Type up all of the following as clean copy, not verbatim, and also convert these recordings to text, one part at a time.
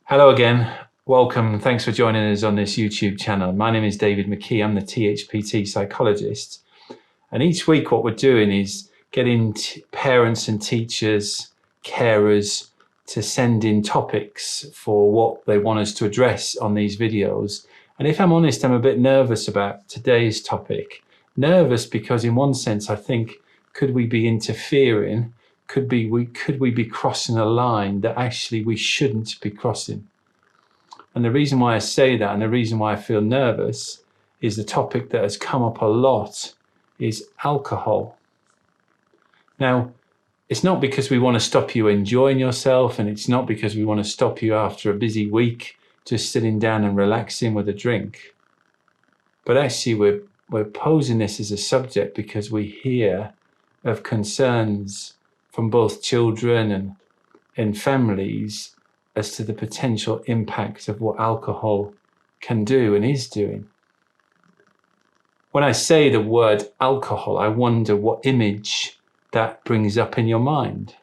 Hello again. Welcome. Thanks for joining us on this YouTube channel. My name is David McKee. I'm the THPT psychologist. And each week what we're doing is getting parents and teachers, carers to send in topics for what they want us to address on these videos. And if I'm honest, I'm a bit nervous about today's topic. Nervous because in one sense I think, could we be interfering? Could we be crossing a line that actually we shouldn't be crossing? And the reason why I say that and the reason why I feel nervous is the topic that has come up a lot is alcohol. Now, it's not because we want to stop you enjoying yourself, and it's not because we want to stop you after a busy week just sitting down and relaxing with a drink. But actually we're posing this as a subject because we hear of concerns from both children and families as to the potential impact of what alcohol can do and is doing. When I say the word alcohol, I wonder what image that brings up in your mind.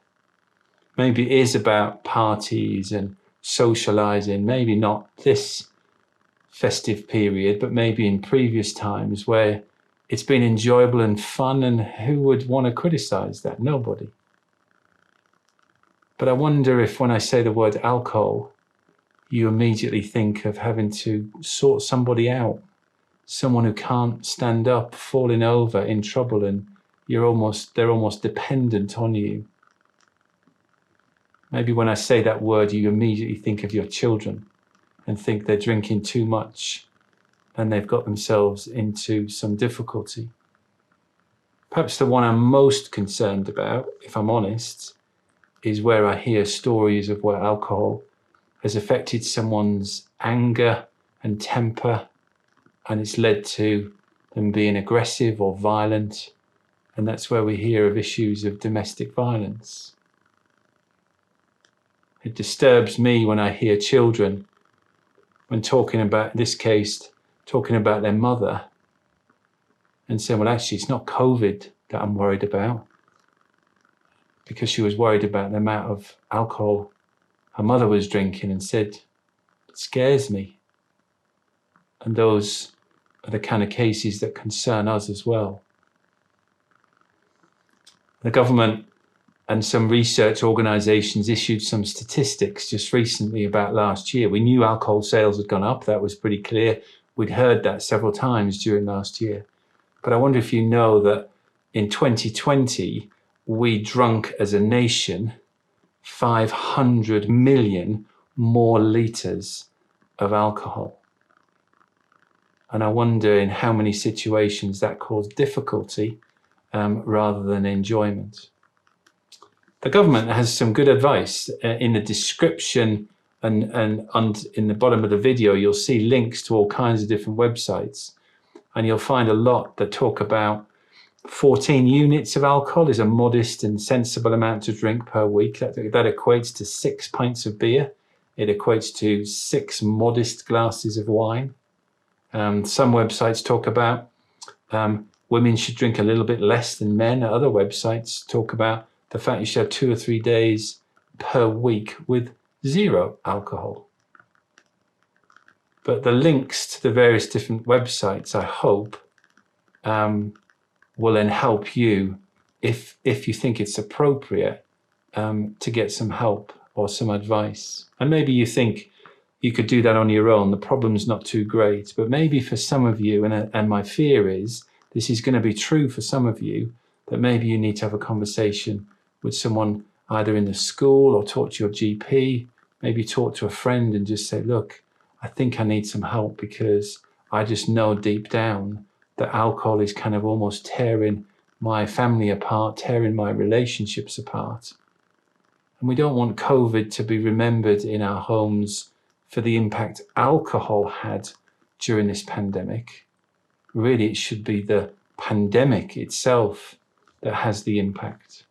Maybe it is about parties and socializing, maybe not this festive period, but maybe in previous times where it's been enjoyable and fun, and who would want to criticize that? Nobody. But I wonder if when I say the word alcohol, you immediately think of having to sort somebody out, someone who can't stand up, falling over, in trouble, and they're almost dependent on you. Maybe when I say that word, you immediately think of your children and think they're drinking too much and they've got themselves into some difficulty. Perhaps the one I'm most concerned about, if I'm honest, is where I hear stories of where alcohol has affected someone's anger and temper, and it's led to them being aggressive or violent. And that's where we hear of issues of domestic violence. It disturbs me when I hear children, when talking about, in this case, talking about their mother, and saying, well, actually, it's not COVID that I'm worried about, because she was worried about the amount of alcohol her mother was drinking, and said, it scares me. And those are the kind of cases that concern us as well. The government and some research organizations issued some statistics just recently about last year. We knew alcohol sales had gone up. That was pretty clear. We'd heard that several times during last year. But I wonder if you know that in 2020, we drunk as a nation 500 million more litres of alcohol. And I wonder in how many situations that caused difficulty rather than enjoyment. The government has some good advice in the description and in the bottom of the video. You'll see links to all kinds of different websites, and you'll find a lot that talk about 14 units of alcohol is a modest and sensible amount to drink per week. That equates to 6 pints of beer. It equates to 6 modest glasses of wine. Some websites talk about women should drink a little bit less than men. Other websites talk about the fact you should have 2 or 3 days per week with 0 alcohol. But the links to the various different websites, I hope, will then help you if you think it's appropriate to get some help or some advice. And maybe you think you could do that on your own. The problem's not too great. But maybe for some of you, and my fear is this is going to be true for some of you, that maybe you need to have a conversation with someone either in the school or talk to your GP, maybe talk to a friend and just say, look, I think I need some help because I just know deep down that alcohol is kind of almost tearing my family apart, tearing my relationships apart. And we don't want COVID to be remembered in our homes for the impact alcohol had during this pandemic. Really, it should be the pandemic itself that has the impact.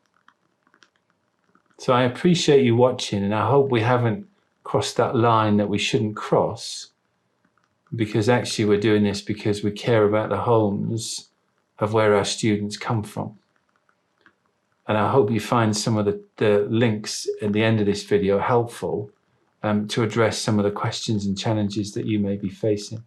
So I appreciate you watching, and I hope we haven't crossed that line that we shouldn't cross, because actually we're doing this because we care about the homes of where our students come from. And I hope you find some of the links at the end of this video helpful to address some of the questions and challenges that you may be facing.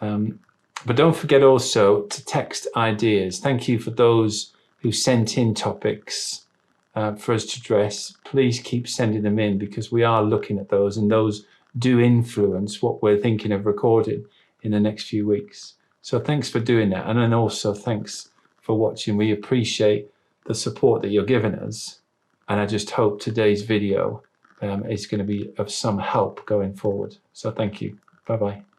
But don't forget also to text ideas. Thank you for those who sent in topics for us to address. Please keep sending them in, because we are looking at those, and those do influence what we're thinking of recording in the next few weeks. So thanks for doing that. And then also thanks for watching. We appreciate the support that you're giving us. And I just hope today's video is going to be of some help going forward. So thank you. Bye-bye.